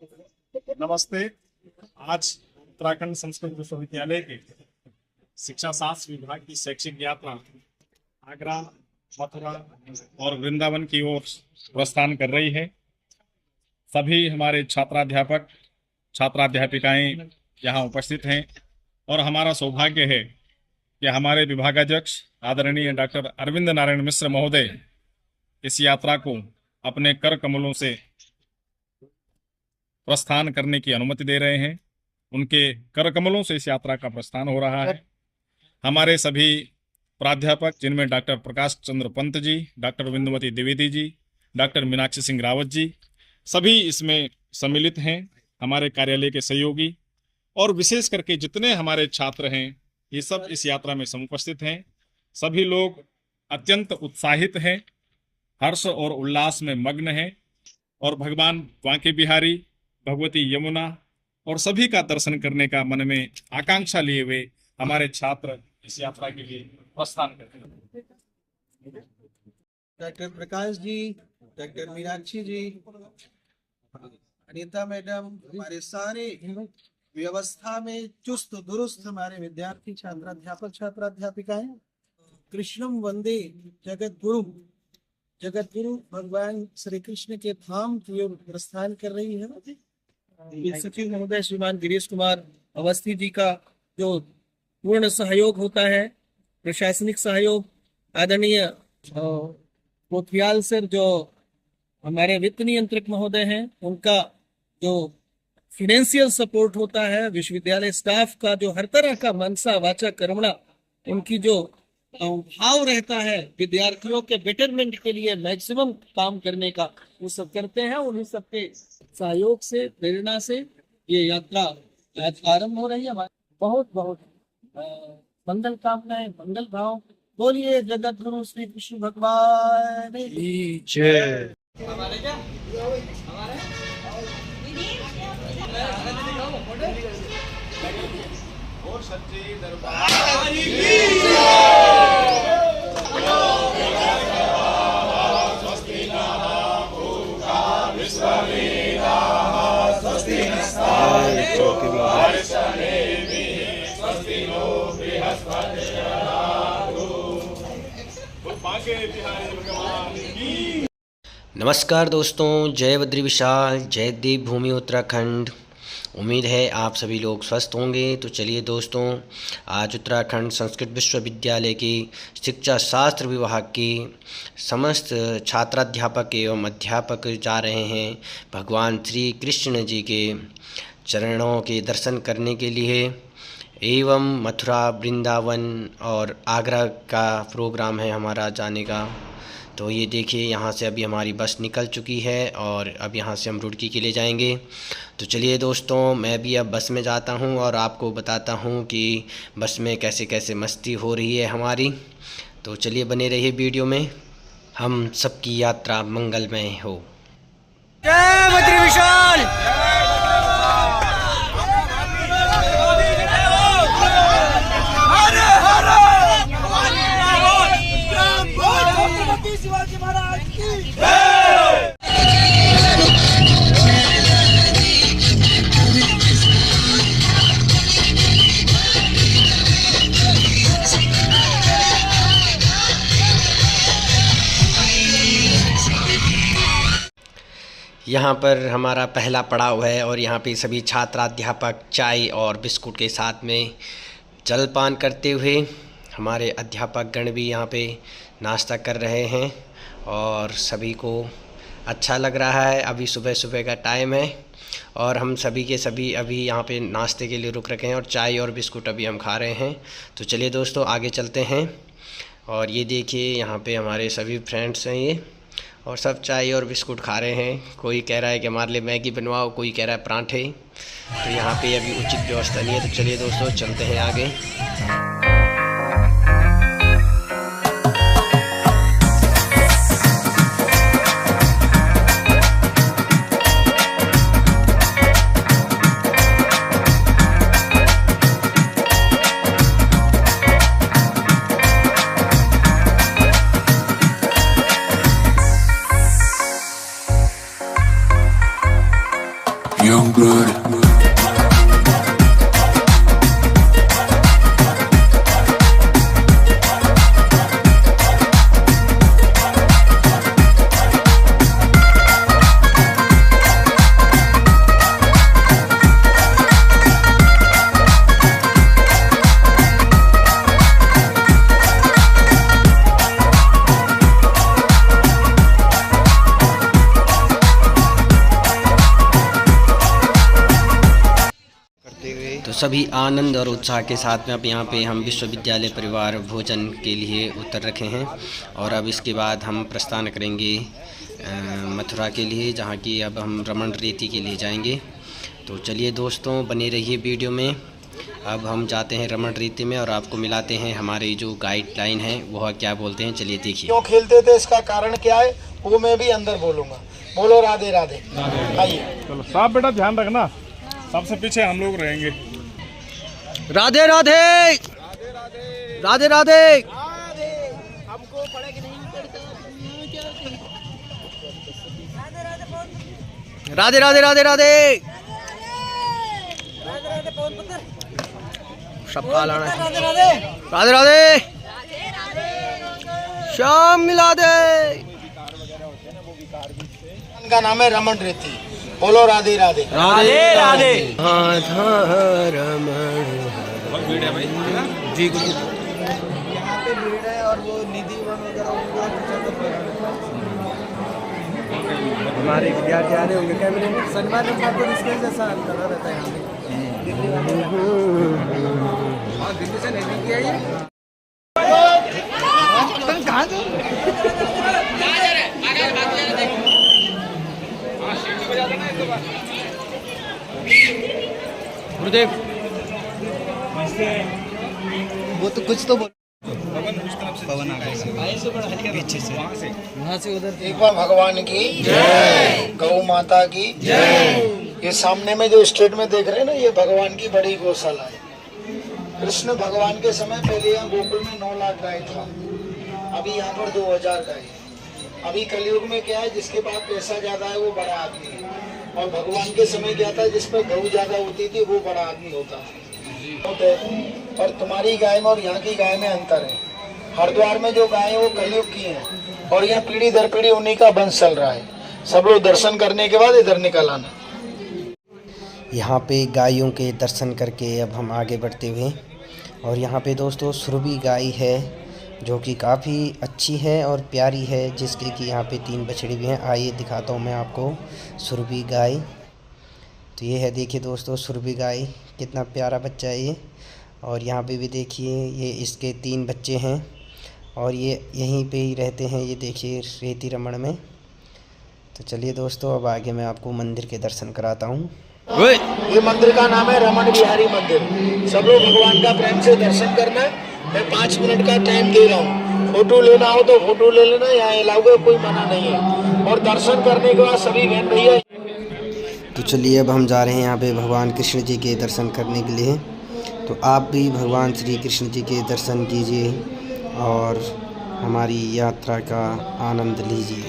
नमस्ते। आज उत्तराखंड संस्कृत विश्वविद्यालय के शिक्षा शास्त्र विभाग की शैक्षिक यात्रा आगरा, मथुरा और वृंदावन की ओर प्रस्थान कर रही है। सभी हमारे छात्राध्यापक छात्राध्यापिकाएं यहाँ उपस्थित हैं और हमारा सौभाग्य है कि हमारे विभागाध्यक्ष आदरणीय डॉक्टर अरविंद नारायण मिश्र महोदय इस यात्रा को अपने कर कमलों से प्रस्थान करने की अनुमति दे रहे हैं। उनके कर कमलों से इस यात्रा का प्रस्थान हो रहा है। हमारे सभी प्राध्यापक, जिनमें doctor Prakash Chandra Pant ji, doctor Bindumati Dwivedi ji, doctor Meenakshi Singh Rawat ji, सभी इसमें सम्मिलित हैं। हमारे कार्यालय के सहयोगी और विशेष करके जितने हमारे छात्र हैं, ये सब इस यात्रा में समुपस्थित हैं। सभी लोग अत्यंत उत्साहित हैं, हर्ष और उल्लास में मग्न हैं और भगवान बांके बिहारी, भगवती यमुना और सभी का दर्शन करने का मन में आकांक्षा लिए हुए हमारे छात्र इस यात्रा के लिए प्रस्थान करते हैं। डॉक्टर प्रकाश जी, डॉक्टर मीनाक्षी जी, अनीता मैडम, हमारे सारे व्यवस्था में चुस्त दुरुस्त हमारे विद्यार्थी, छात्राध्यापक, छात्राध्यापिकाएं, कृष्णम वंदे जगत गुरु भगवान श्री कृष्ण के धाम की ओर प्रस्थान कर रही है। सचिव महोदय श्रीमान गिरीश कुमार अवस्थी जी का जो पूर्ण सहयोग होता है, प्रशासनिक सहयोग, आदरणीय पोखरियाल सर जो हमारे वित्त नियंत्रक महोदय हैं, उनका जो फाइनेंशियल सपोर्ट होता है, विश्वविद्यालय स्टाफ का जो हर तरह का मनसा वाचा कर्मणा उनकी जो भाव रहता है विद्यार्थियों के बेटरमेंट के लिए मैक्सिमम काम करने का, वो सब करते हैं। उन्हीं सबके सहयोग से, प्रेरणा से ये यात्रा आज आरंभ हो रही है। बहुत बहुत मंगल कामनाएं, मंगल भाव। बोलिए जगत गुरु श्री कृष्ण भगवान की जय। और सच्चे दरबार नमस्कार दोस्तों, जय बद्री विशाल, जय देव भूमि उत्तराखंड। उम्मीद है आप सभी लोग स्वस्थ होंगे। तो चलिए दोस्तों, आज उत्तराखंड संस्कृत विश्वविद्यालय की शिक्षा शास्त्र विभाग की समस्त छात्राध्यापक एवं अध्यापक जा रहे हैं भगवान श्री कृष्ण जी के चरणों के दर्शन करने के लिए। एवं मथुरा, वृंदावन और आगरा का प्रोग्राम है हमारा जाने का। तो ये देखिए, यहाँ से अभी हमारी बस निकल चुकी है और अब यहाँ से हम रुड़की के लिए जाएंगे। तो चलिए दोस्तों, मैं भी अब बस में जाता हूँ और आपको बताता हूँ कि बस में कैसे कैसे मस्ती हो रही है हमारी। तो चलिए बने रहिए वीडियो में। हम सबकी यात्रा मंगलमय हो। जय बद्री विशाल। शिवाजी महाराज की यहाँ पर हमारा पहला पड़ाव है और यहाँ पे सभी छात्राध्यापक चाय और बिस्कुट के साथ में जलपान करते हुए हमारे अध्यापक गण भी यहाँ पे नाश्ता कर रहे हैं और सभी को अच्छा लग रहा है। अभी सुबह सुबह का टाइम है और हम सभी के सभी अभी यहाँ पे नाश्ते के लिए रुक रखे हैं और चाय और बिस्कुट अभी हम खा रहे हैं। तो चलिए दोस्तों, आगे चलते हैं। और ये देखिए, यहाँ पे हमारे सभी फ्रेंड्स हैं ये, और सब चाय और बिस्कुट खा रहे हैं। कोई कह रहा है कि हमारे लिए मैगी बनवाओ, कोई कह रहा है पराठे। तो यहाँ पे अभी उचित व्यवस्था नहीं है। तो चलिए दोस्तों, चलते हैं आगे। Young blood. तो सभी आनंद और उत्साह के साथ में अब यहाँ पे हम विश्वविद्यालय परिवार भोजन के लिए उतर रखे हैं और अब इसके बाद हम प्रस्थान करेंगे मथुरा के लिए, जहाँ की अब हम रमन रेती के लिए जाएंगे। तो चलिए दोस्तों, बने रहिए वीडियो में। अब हम जाते हैं रमन रेती में और आपको मिलाते हैं हमारे जो गाइडलाइन है वह क्या बोलते हैं। चलिए देखिए। क्यों खेलते थे, इसका कारण क्या है, वो मैं भी अंदर बोलूंगा। बोलो राधे राधे। आइए चलो साहब, बेटा ध्यान रखना, सबसे पीछे हम लोग रहेंगे। राधे राधे राधे राधे। हमको पढ़े कि नहीं पढ़ते, राधे राधे राधे राधे। सबका लाना है। राधे राधे। शाम मिला दे। इनका नाम है रमन रेती। बोलो राधे राधे। राधे राधे। रमण जी गुरु। यहाँ पे भीड़ है और वो निधि वन वगैरह हमारे विद्यार्थी आ रहे होंगे कैमरे में। शनिवार को इसके जैसा करा रहता है यहाँ पे। दिल्ली से नहीं किया ये। कहाँ गुरुदेव वो तो कुछ तो बोल। एक बार भगवान की जय, गौ माता की जय। ये सामने में जो स्टेट में देख रहे हैं ना, ये भगवान की बड़ी गौशाला है। कृष्ण भगवान के समय पहले यहाँ गोकुल में 9 लाख गाय था, अभी यहाँ पर 2000 गाय। अभी कलयुग में क्या है, जिसके पास पैसा ज्यादा है वो बड़ा आदमी है, और भगवान के समय क्या था, जिस पर गऊ ज्यादा होती थी वो बड़ा आदमी होता है। और तुम्हारी गाय में और यहाँ की गाय में अंतर है। हरिद्वार में जो गाय है वो कलयुग की है, और यहाँ पीढ़ी दर पीढ़ी उन्हीं का वंश चल रहा है। सब लोग दर्शन करने के बाद इधर निकल आना। यहाँ पे गायों के दर्शन करके अब हम आगे बढ़ते हुए, और यहाँ पे दोस्तों सुरभि गाय है जो कि काफ़ी अच्छी है और प्यारी है, जिसके कि यहाँ पे 3 बछड़ी भी हैं। आइए दिखाता हूँ मैं आपको सुरभि गाय। तो ये है, देखिए दोस्तों सुरभि गाय, कितना प्यारा बच्चा है ये। और यहाँ पे भी देखिए, ये इसके 3 बच्चे हैं और ये यहीं पे ही रहते हैं, ये देखिए रेती रमण में। तो चलिए दोस्तों, अब आगे मैं आपको मंदिर के दर्शन कराता हूँ। ये मंदिर का नाम है रमन बिहारी मंदिर। सब लोग भगवान का प्रेम से दर्शन करना। मैं 5 मिनट का टाइम दे रहा हूँ, फोटो लेना हो तो फोटो ले लेना, यहाँ अलाउ है, कोई मना नहीं है। और दर्शन करने के बाद सभी बहन भैया। तो चलिए अब हम जा रहे हैं यहाँ पे भगवान कृष्ण जी के दर्शन करने के लिए। तो आप भी भगवान श्री कृष्ण जी के दर्शन कीजिए और हमारी यात्रा का आनंद लीजिए।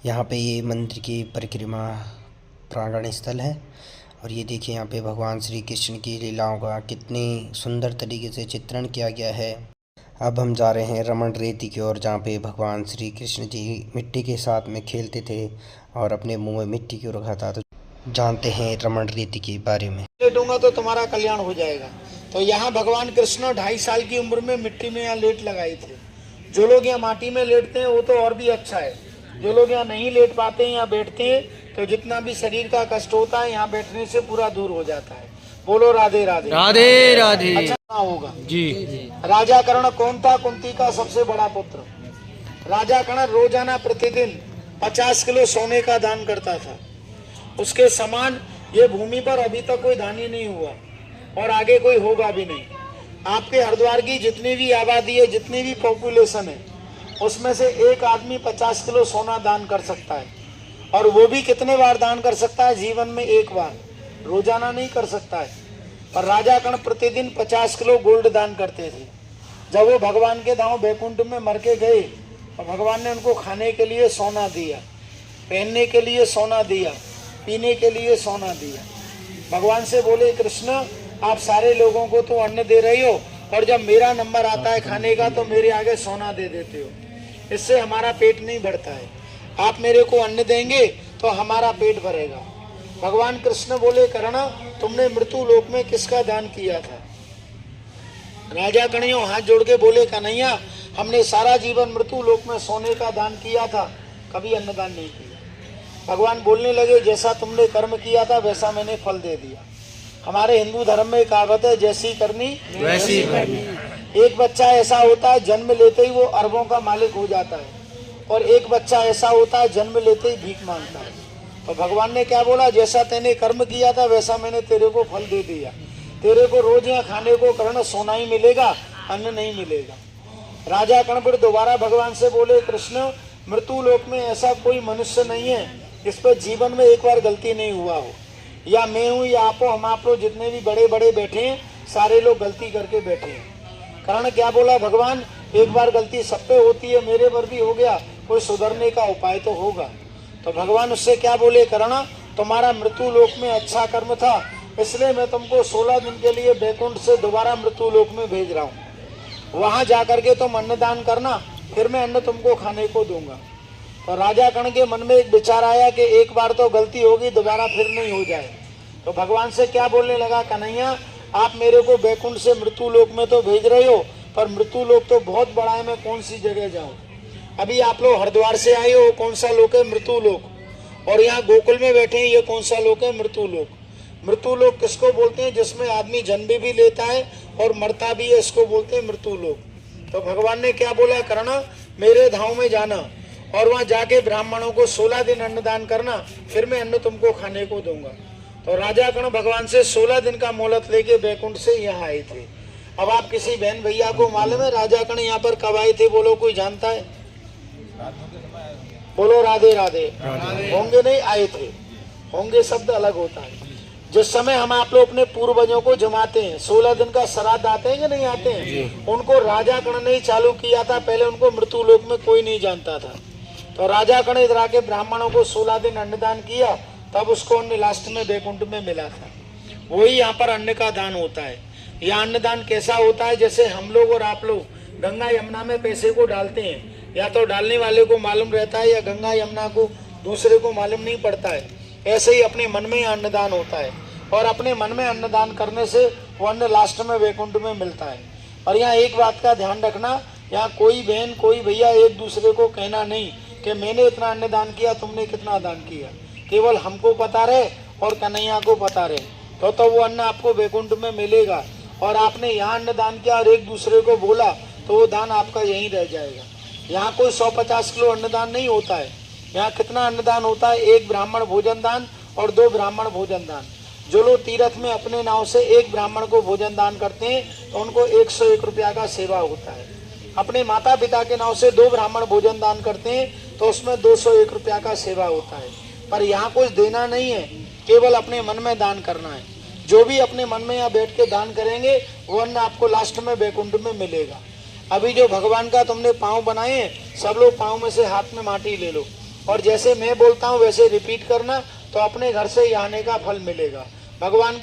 यहाँ पे ये मंदिर की परिक्रमा प्रांगण स्थल है, और ये देखिए यहाँ पे भगवान श्री कृष्ण की लीलाओं का कितनी सुंदर तरीके से चित्रण किया गया है। अब हम जा रहे हैं रमन रेती की ओर, जहाँ पे भगवान श्री कृष्ण जी मिट्टी के साथ में खेलते थे और अपने मुंह में मिट्टी क्यों रखा था। तो जानते हैं रमन रेती के बारे में। लेटूंगा तो तुम्हारा कल्याण हो जाएगा। तो यहाँ भगवान कृष्ण 2.5 साल की उम्र में मिट्टी में यहाँ लेट लगाए थे। जो लोग यहाँ माटी में लेटते हैं वो तो और भी अच्छा है। जो लोग यहाँ नहीं लेट पाते हैं, यहाँ बैठते हैं, तो जितना भी शरीर का कष्ट होता है यहाँ बैठने से पूरा दूर हो जाता है। बोलो राधे राधे। राधे राधे। अच्छा होगा जी। राजा कर्ण कौन था? कुंती का सबसे बड़ा पुत्र। राजा कर्ण रोजाना प्रतिदिन 50 किलो सोने का दान करता था। उसके समान ये भूमि पर अभी तक कोई दानी नहीं हुआ और आगे कोई होगा भी नहीं। आपके हरिद्वार की जितनी भी आबादी है, जितनी भी पॉपुलेशन है, उसमें से एक आदमी 50 किलो सोना दान कर सकता है, और वो भी कितने बार दान कर सकता है? जीवन में एक बार, रोजाना नहीं कर सकता है। पर राजा कर्ण प्रतिदिन 50 किलो गोल्ड दान करते थे। जब वो भगवान के धाम बैकुंठ में मर के गए और भगवान ने उनको खाने के लिए सोना दिया, पहनने के लिए सोना दिया, पीने के लिए सोना दिया। भगवान से बोले, कृष्ण आप सारे लोगों को तो अन्न दे रही हो, और जब मेरा नंबर आता है खाने का तो मेरे आगे सोना दे देते हो, इससे हमारा पेट नहीं भरता है। आप मेरे को अन्न देंगे तो हमारा पेट भरेगा। भगवान कृष्ण बोले, कर्ण तुमने मृत्यु लोक में किसका दान किया था? राजा कणियों हाथ जोड़ के बोले, कन्हैया हमने सारा जीवन मृत्यु लोक में सोने का दान किया था, कभी अन्नदान नहीं किया। भगवान बोलने लगे, जैसा तुमने कर्म किया था वैसा मैंने फल दे दिया। हमारे हिंदू धर्म में कहावत है, जैसी करनी वैसी भरनी। एक बच्चा ऐसा होता है जन्म लेते ही वो अरबों का मालिक हो जाता है, और एक बच्चा ऐसा होता है जन्म लेते ही भीख मांगता है। तो भगवान ने क्या बोला, जैसा तेने कर्म किया था वैसा मैंने तेरे को फल दे दिया। तेरे को रोज यहाँ खाने को कर्ण सोना ही मिलेगा, अन्न नहीं मिलेगा। राजा कर्ण फिर दोबारा भगवान से बोले, कृष्ण मृत्यु लोक में ऐसा कोई मनुष्य नहीं है इस पर जीवन में एक बार गलती नहीं हुआ हो, या मैं हूँ या आप हो, हम आप लोग जितने भी बड़े बड़े बैठे हैं सारे लोग गलती करके बैठे हैं। कर्ण क्या बोला, भगवान एक बार गलती सब पे होती है, मेरे पर भी हो गया, कोई सुधरने का उपाय तो होगा। तो भगवान उससे क्या बोले, कर्ण तुम्हारा मृत्यु लोक में अच्छा कर्म था, इसलिए मैं तुमको 16 दिन के लिए बैकुंठ से दोबारा मृत्यु लोक में भेज रहा हूँ। वहां जाकर के तुम अन्नदान करना, फिर मैं अन्न तुमको खाने को दूंगा। तो राजा कर्ण के मन में एक विचार आया कि एक बार तो गलती होगी, दोबारा फिर नहीं हो जाए। तो भगवान से क्या बोलने लगा, कन्हैया आप मेरे को बैकुंठ से मृत्यु लोक में तो भेज रहे हो, पर मृत्यु लोक तो बहुत बड़ा है, मैं कौन सी जगह जाऊं? अभी आप लोग हरिद्वार से आए हो, कौन सा लोक है? मृत्यु लोक। और यहाँ गोकुल में बैठे हैं, ये कौन सा लोक है? मृत्यु लोक। मृत्यु लोक किसको बोलते हैं? जिसमें आदमी जन्म भी लेता है और मरता भी है, इसको बोलते हैं मृत्यु लोक। तो भगवान ने क्या बोला, कर्ण मेरे धाम में जाना और वहां जाके ब्राह्मणों को 16 दिन अन्नदान करना, फिर मैं अन्न तुमको खाने को दूंगा। तो राजा कर्ण भगवान से 16 दिन का मोहलत लेके बैकुंठ से यहाँ आए थे। अब आप किसी बहन भैया को मालूम है राजा कर्ण यहाँ पर कब आए थे? बोलो, कोई जानता है? बोलो राधे राधे। होंगे नहीं, आए थे। होंगे शब्द अलग होता है। जिस समय हम आप लोग अपने पूर्वजों को जमाते हैं, 16 दिन का श्राद्ध आते हैं कि नहीं आते हैं, उनको राजा कर्ण ने ही चालू किया था। पहले उनको मृत्यु लोक में कोई नहीं जानता था। तो राजा कर्ण इधर आके ब्राह्मणों को 16 दिन अन्नदान किया, तब उसको अन्न लास्ट में बैकुंठ में मिला था। वही यहाँ पर अन्न का दान होता है। यह अन्नदान कैसा होता है? जैसे हम लोग और आप लोग गंगा यमुना में पैसे को डालते हैं, या तो डालने वाले को मालूम रहता है या गंगा यमुना को दूसरे को मालूम नहीं पड़ता है। ऐसे ही अपने मन में अन्नदान होता है, और अपने मन में अन्नदान करने से वो अन्न लास्ट में वैकुंठ में मिलता है। और यहाँ एक बात का ध्यान रखना, यहाँ कोई बहन कोई भैया एक दूसरे को कहना नहीं कि मैंने इतना अन्नदान किया, तुमने कितना दान किया। केवल हमको पता रहे और कन्हैया को पता रहे, तो वो अन्न आपको वैकुंठ में मिलेगा। और आपने यहाँ अन्नदान किया और एक दूसरे को बोला तो वो दान आपका यहीं रह जाएगा। यहाँ कोई 150 किलो अन्नदान नहीं होता है। यहाँ कितना अन्नदान होता है? 1 ब्राह्मण भोजन दान और 2 ब्राह्मण भोजन दान। जो लोग तीर्थ में अपने नाव से 1 ब्राह्मण को भोजन दान करते हैं तो उनको 101 रुपया का सेवा होता है। अपने माता पिता के नाव से 2 ब्राह्मण भोजन दान करते हैं तो उसमें 201 रुपया का सेवा होता है। पर यहाँ कुछ देना नहीं है, केवल अपने मन में दान करना है। जो भी अपने मन में यहाँ बैठ के दान करेंगे वो अन्न आपको लास्ट में बैकुंठ में मिलेगा। अभी जो भगवान का तुमने पाँव बनाए हैं, सब लोग पाँव में से हाथ में माटी ले लो, और जैसे मैं बोलता हूँ वैसे रिपीट करना, तो अपने घर से आने का फल मिलेगा। भगवान।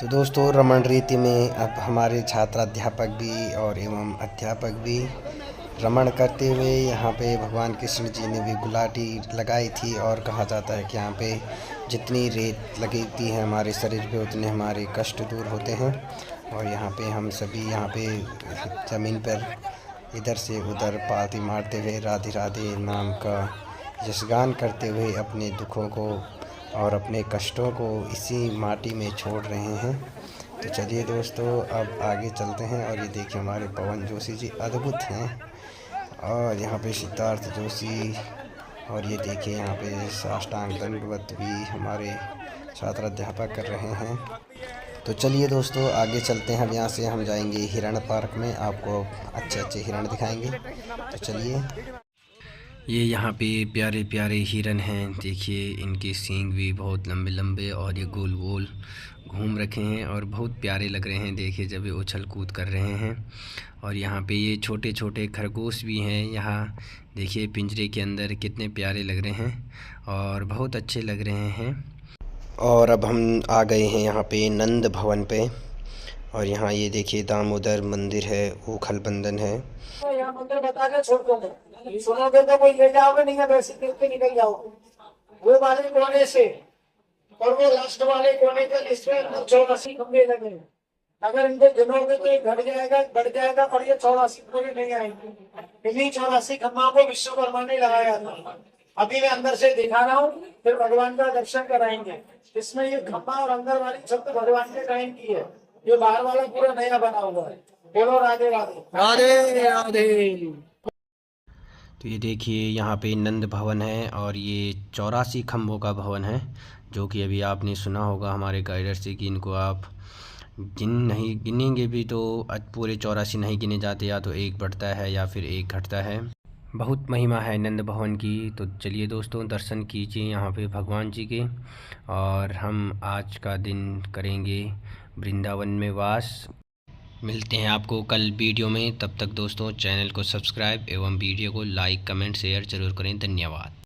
तो दोस्तों, रमण रीति में अब हमारे छात्राध्यापक भी और एवं अध्यापक भी रमण करते हुए यहाँ पे भगवान कृष्ण जी ने भी गुलाटी लगाई थी। और कहा जाता है कि यहाँ पे जितनी रेत लगती है हमारे शरीर पे उतने हमारे कष्ट दूर होते हैं। और यहाँ पे हम सभी यहाँ पे ज़मीन पर इधर से उधर पालती मारते हुए राधे राधे नाम का यशगान करते हुए अपने दुखों को और अपने कष्टों को इसी माटी में छोड़ रहे हैं। तो चलिए दोस्तों, अब आगे चलते हैं। और ये देखिए हमारे पवन जोशी जी अद्भुत हैं, और यहाँ पे सिद्धार्थ जोशी, और ये देखिए यहाँ पे साष्टांग दंडवत भी हमारे छात्राध्यापक कर रहे हैं। तो चलिए दोस्तों आगे चलते हैं। अब यहाँ से हम जाएंगे हिरण पार्क में, आपको अच्छे अच्छे हिरण दिखाएंगे। तो चलिए, ये यहाँ पे प्यारे प्यारे हिरन हैं। देखिए इनके सींग भी बहुत लंबे लंबे और ये गोल गोल घूम रखे हैं और बहुत प्यारे लग रहे हैं। देखिए जब ये उछल कूद कर रहे हैं। और यहाँ पे ये छोटे छोटे खरगोश भी हैं। यहाँ देखिए पिंजरे के अंदर कितने प्यारे लग रहे हैं और बहुत अच्छे लग रहे हैं। और अब हम आ गए हैं यहाँ पे नंद भवन पे। और यहाँ ये देखिए दामोदर मंदिर है, ऊखल बंधन है। यहाँ मंदिर बता के छोड़ दूंगा, सुनोगे तो कोई ले जाओगे, नहीं है वैसे देख के निकल जाओगे। वो वाले कोने से और वो लास्ट वाले कोने के इसमें 84 खंभे लगे हैं। अगर इनको गिनोगे तो ये घट जाएगा, बढ़ जाएगा, और ये 84 पूरे नहीं आएंगे। इन्हीं 84 खंभों को विश्वकर्मा ने लगाया था। अभी मैं अंदर से दिखा रहा हूँ, फिर भगवान का दर्शन कराएंगे। इसमें ये खंभा और अंदर वाली छत भगवान के टाइम की है, ये बाहर वाला पूरा नया बना हुआ है। बोलो राधे राधे। राधे राधे। तो ये देखिए यहाँ पे नंद भवन है और ये 84 खम्भों का भवन है, जो कि अभी आपने सुना होगा हमारे गाइडर से कि इनको आप नहीं गिनेंगे भी तो पूरे 84 नहीं गिने जाते, या तो एक बढ़ता है या फिर एक घटता है। बहुत महिमा है नंद भवन की। तो चलिए दोस्तों दर्शन कीजिए यहाँ पे भगवान जी के। और हम आज का दिन करेंगे वृंदावन में वास। मिलते हैं आपको कल वीडियो में। तब तक दोस्तों चैनल को सब्सक्राइब एवं वीडियो को लाइक कमेंट शेयर ज़रूर करें। धन्यवाद।